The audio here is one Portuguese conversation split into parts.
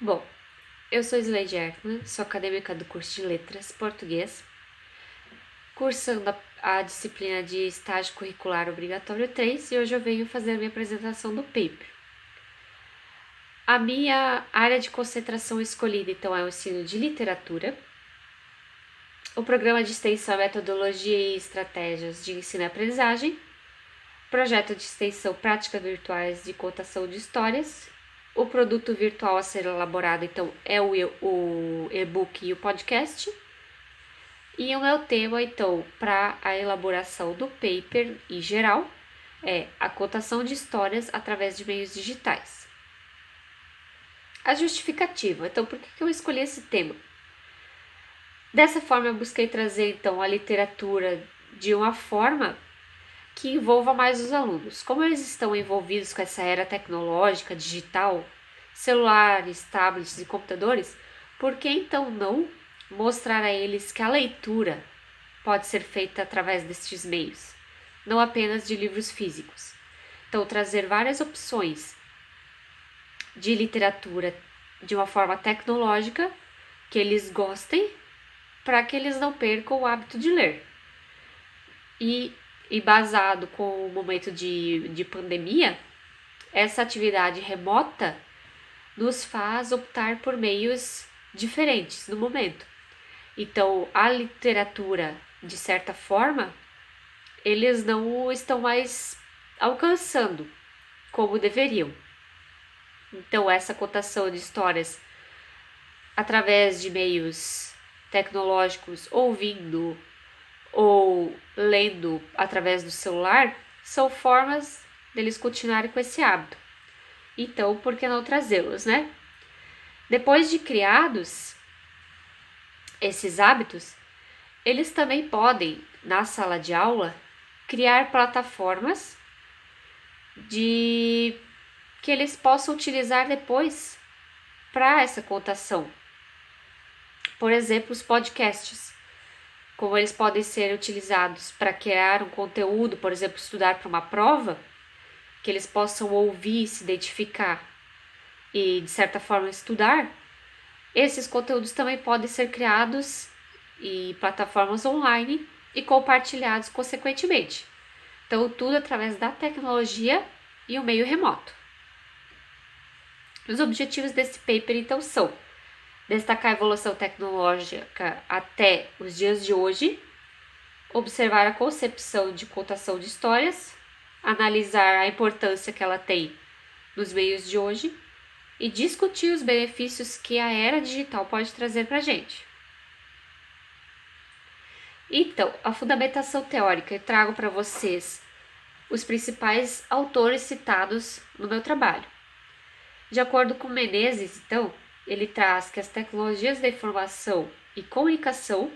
Bom, eu sou Slaide Erkman, sou acadêmica do curso de Letras Português, cursando a disciplina de Estágio Curricular Obrigatório 3 e hoje eu venho fazer a minha apresentação do paper. A minha área de concentração escolhida, então, é o ensino de literatura. O programa de extensão é Metodologia e Estratégias de Ensino e Aprendizagem, projeto de extensão Práticas Virtuais de Contação de Histórias. O produto virtual a ser elaborado, então, é o e-book e o podcast. E o meu tema, então, para a elaboração do paper em geral, é a contação de histórias através de meios digitais. A justificativa. Então, por que eu escolhi esse tema? Dessa forma, eu busquei trazer, então, a literatura de uma forma que envolva mais os alunos. Como eles estão envolvidos com essa era tecnológica, digital, celulares, tablets e computadores, por que então não mostrar a eles que a leitura pode ser feita através destes meios, não apenas de livros físicos? Então, trazer várias opções de literatura de uma forma tecnológica que eles gostem, para que eles não percam o hábito de ler. E basado com o momento de pandemia, essa atividade remota nos faz optar por meios diferentes no momento. Então, a literatura, de certa forma, eles não estão mais alcançando como deveriam. Então, essa contação de histórias através de meios tecnológicos, ouvindo ou lendo através do celular, são formas deles continuarem com esse hábito. Então, por que não trazê-los, né? Depois de criados esses hábitos, eles também podem, na sala de aula, criar plataformas que eles possam utilizar depois para essa contação. Por exemplo, os podcasts, como eles podem ser utilizados para criar um conteúdo, por exemplo, estudar para uma prova, que eles possam ouvir, se identificar e, de certa forma, estudar. Esses conteúdos também podem ser criados em plataformas online e compartilhados consequentemente. Então, tudo através da tecnologia e o meio remoto. Os objetivos desse paper, então, são destacar a evolução tecnológica até os dias de hoje, observar a concepção de contação de histórias, analisar a importância que ela tem nos meios de hoje e discutir os benefícios que a era digital pode trazer para a gente. Então, a fundamentação teórica, eu trago para vocês os principais autores citados no meu trabalho. De acordo com Menezes, então, ele traz que as tecnologias da informação e comunicação,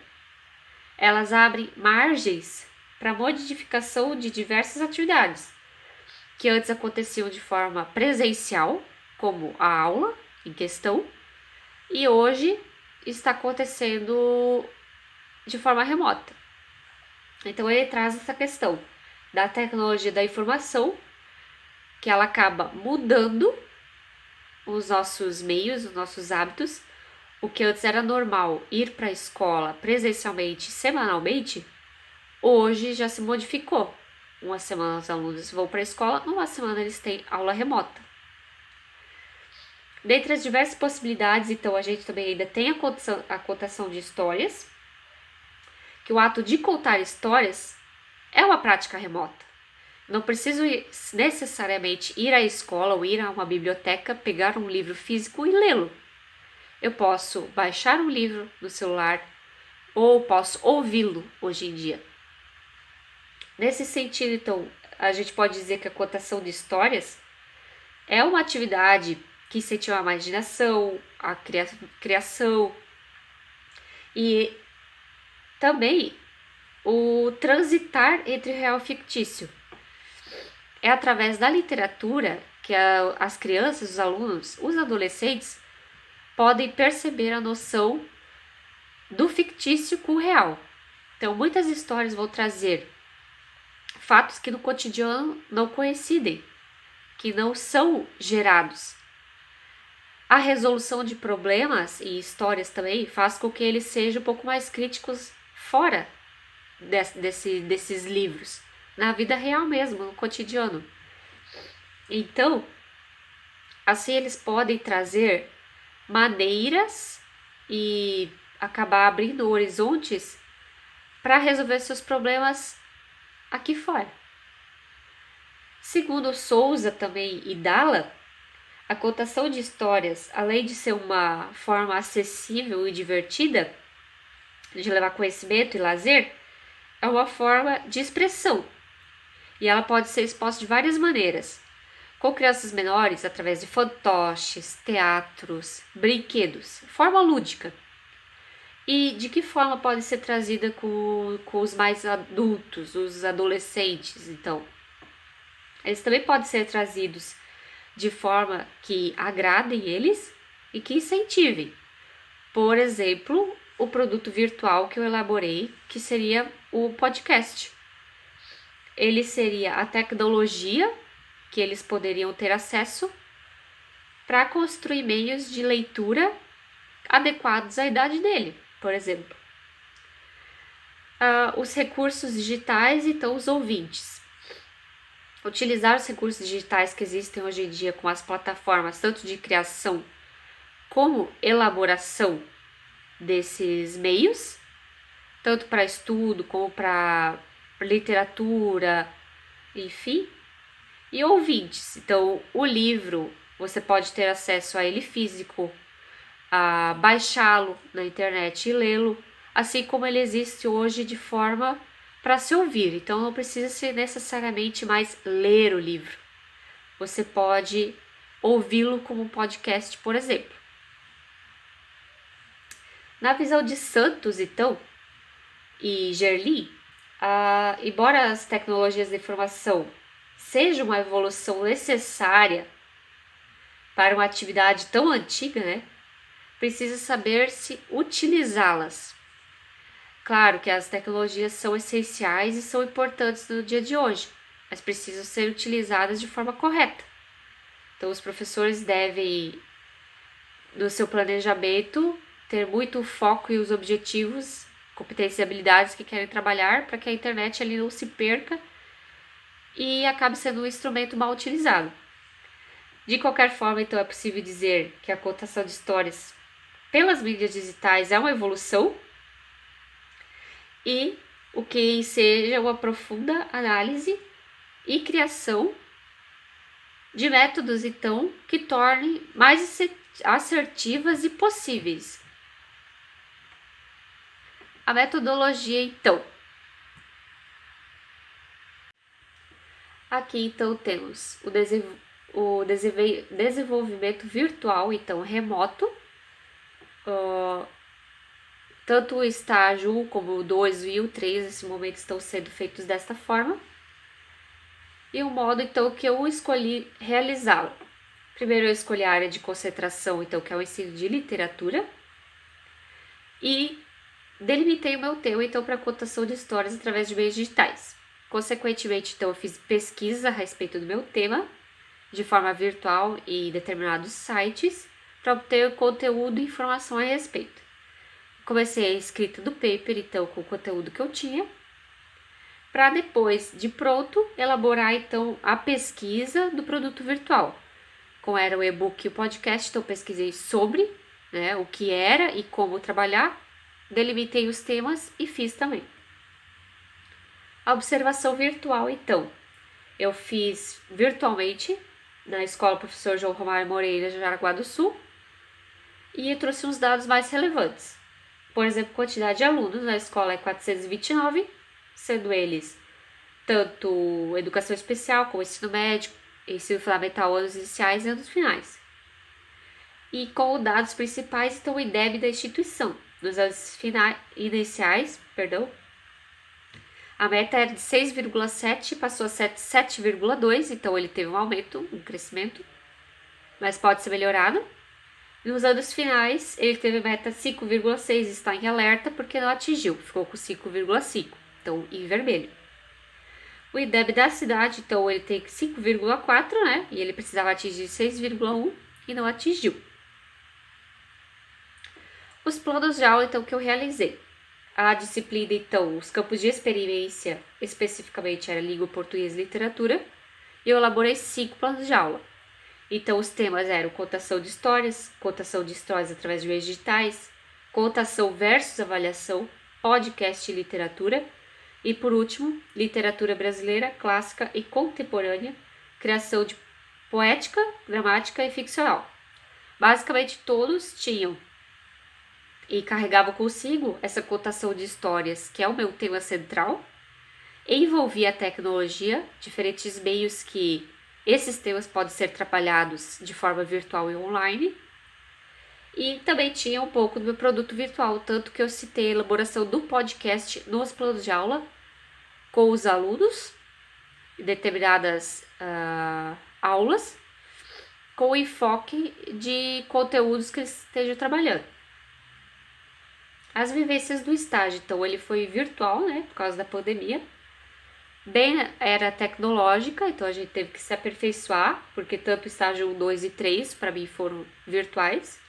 elas abrem margens para a modificação de diversas atividades, que antes aconteciam de forma presencial, como a aula em questão, e hoje está acontecendo de forma remota. Então ele traz essa questão da tecnologia da informação, que ela acaba mudando os nossos meios, os nossos hábitos. O que antes era normal ir para a escola presencialmente, semanalmente, hoje já se modificou. Uma semana os alunos vão para a escola, numa semana eles têm aula remota. Dentre as diversas possibilidades, então, a gente também ainda tem a contação de histórias, que o ato de contar histórias é uma prática remota. Não preciso necessariamente ir à escola ou ir a uma biblioteca, pegar um livro físico e lê-lo. Eu posso baixar um livro no celular ou posso ouvi-lo hoje em dia. Nesse sentido, então, a gente pode dizer que a contação de histórias é uma atividade que incentiva a imaginação, a criação e também o transitar entre real e fictício. É através da literatura que as crianças, os alunos, os adolescentes podem perceber a noção do fictício com o real. Então, muitas histórias vão trazer fatos que no cotidiano não coincidem, que não são gerados. A resolução de problemas e histórias também faz com que eles sejam um pouco mais críticos fora desses livros, na vida real mesmo, no cotidiano. Então, assim eles podem trazer maneiras e acabar abrindo horizontes para resolver seus problemas aqui fora. Segundo Souza também e Dalla, a contação de histórias, além de ser uma forma acessível e divertida de levar conhecimento e lazer, é uma forma de expressão. E ela pode ser exposta de várias maneiras. Com crianças menores, através de fantoches, teatros, brinquedos, forma lúdica. E de que forma pode ser trazida com os mais adultos, os adolescentes, então? Eles também podem ser trazidos de forma que agradem eles e que incentivem. Por exemplo, o produto virtual que eu elaborei, que seria o podcast. Ele seria a tecnologia que eles poderiam ter acesso para construir meios de leitura adequados à idade dele, por exemplo. Os recursos digitais, então os ouvintes. Utilizar os recursos digitais que existem hoje em dia com as plataformas, tanto de criação como elaboração desses meios, tanto para estudo como para literatura, enfim. E ouvintes, então o livro você pode ter acesso a ele físico, a baixá-lo na internet e lê-lo, assim como ele existe hoje de forma para se ouvir. Então não precisa ser necessariamente mais ler o livro. Você pode ouvi-lo como um podcast, por exemplo. Na visão de Santos, então, e Gerli, embora as tecnologias de informação sejam uma evolução necessária para uma atividade tão antiga, né? Precisa saber se utilizá-las. Claro que as tecnologias são essenciais e são importantes no dia de hoje, mas precisam ser utilizadas de forma correta. Então, os professores devem, no seu planejamento, ter muito foco e os objetivos, competências e habilidades que querem trabalhar para que a internet ali não se perca e acabe sendo um instrumento mal utilizado. De qualquer forma, então, é possível dizer que a contação de histórias pelas mídias digitais é uma evolução e o que enseja uma profunda análise e criação de métodos, então, que tornem mais assertivas e possíveis. A metodologia, então. Aqui, então, temos o desenvolvimento virtual, então, remoto. Tanto o estágio 1 como o 2 e o 3, nesse momento, estão sendo feitos desta forma. E o modo, então, que eu escolhi realizá-lo. Primeiro eu escolhi a área de concentração, então, que é o ensino de literatura. E delimitei o meu tema, então, para cotação de histórias através de meios digitais. Consequentemente, então, eu fiz pesquisa a respeito do meu tema, de forma virtual em determinados sites, para obter conteúdo e informação a respeito. Comecei a escrita do paper, então, com o conteúdo que eu tinha, para depois, de pronto, elaborar, então, a pesquisa do produto virtual. Como era o e-book e o podcast, então, pesquisei sobre, né, o que era e como trabalhar, delimitei os temas e fiz também. A observação virtual, então, eu fiz virtualmente na escola Professor João Romário Moreira de Jaraguá do Sul e trouxe uns dados mais relevantes. Por exemplo, quantidade de alunos na escola é 429, sendo eles tanto educação especial como ensino médio, ensino fundamental, anos iniciais e anos finais. E com dados principais, então, o IDEB da instituição. Nos anos iniciais, a meta era de 6,7, passou a 7,2, então ele teve um aumento, um crescimento, mas pode ser melhorado. Nos anos finais, ele teve meta 5,6, está em alerta porque não atingiu, ficou com 5,5, então em vermelho. O IDEB da cidade, então ele tem 5,4, né, e ele precisava atingir 6,1 e não atingiu. Os planos de aula, então, que eu realizei. A disciplina, então, os campos de experiência, especificamente era língua, português e literatura, e eu elaborei 5 planos de aula. Então, os temas eram contação de histórias através de meios digitais, contação versus avaliação, podcast e literatura, e por último, literatura brasileira, clássica e contemporânea, criação de poética, gramática e ficcional. Basicamente, todos tinham e carregavam consigo essa contação de histórias, que é o meu tema central, envolvia a tecnologia, diferentes meios que esses temas podem ser trabalhados de forma virtual e online, e também tinha um pouco do meu produto virtual, tanto que eu citei a elaboração do podcast nos planos de aula com os alunos, em determinadas aulas, com enfoque de conteúdos que eles estejam trabalhando. As vivências do estágio, então ele foi virtual, né, por causa da pandemia, bem era tecnológica, então a gente teve que se aperfeiçoar, porque tanto o estágio 1, 2 e 3 para mim foram virtuais.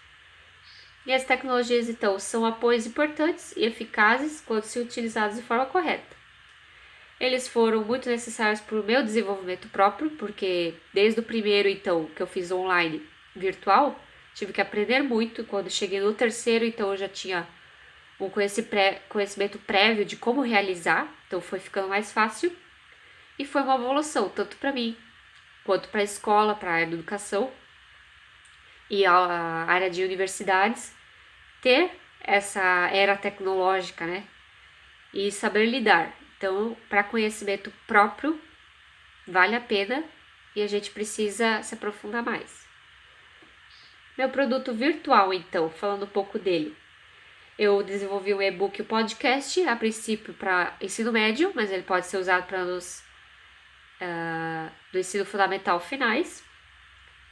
E as tecnologias, então, são apoios importantes e eficazes quando se utilizados de forma correta. Eles foram muito necessários para o meu desenvolvimento próprio, porque desde o primeiro, então, que eu fiz online virtual, tive que aprender muito. Quando cheguei no terceiro, então, eu já tinha um conhecimento prévio de como realizar, então foi ficando mais fácil. E foi uma evolução, tanto para mim, quanto para a escola, para a área da educação e a área de universidades, ter essa era tecnológica, né? E saber lidar. Então, para conhecimento próprio, vale a pena e a gente precisa se aprofundar mais. Meu produto virtual, então, falando um pouco dele. Eu desenvolvi um e-book e um podcast, a princípio para ensino médio, mas ele pode ser usado para alunos do ensino fundamental finais,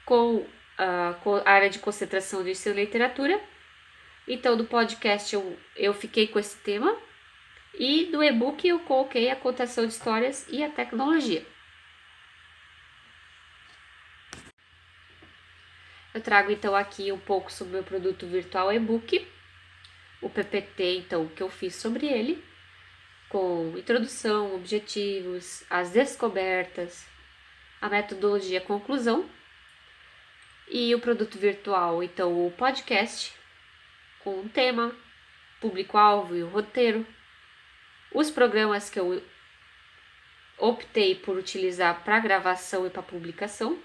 com a área de concentração de ensino e literatura. Então, do podcast eu fiquei com esse tema, e do e-book eu coloquei a contação de histórias e a tecnologia. Eu trago então aqui um pouco sobre o meu produto virtual e-book, o PPT, então, que eu fiz sobre ele, com introdução, objetivos, as descobertas, a metodologia, a conclusão, e o produto virtual, então, o podcast, com um tema, público-alvo e o roteiro, os programas que eu optei por utilizar para gravação e para publicação.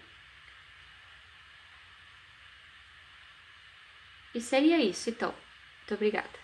E seria isso, então. Muito obrigada.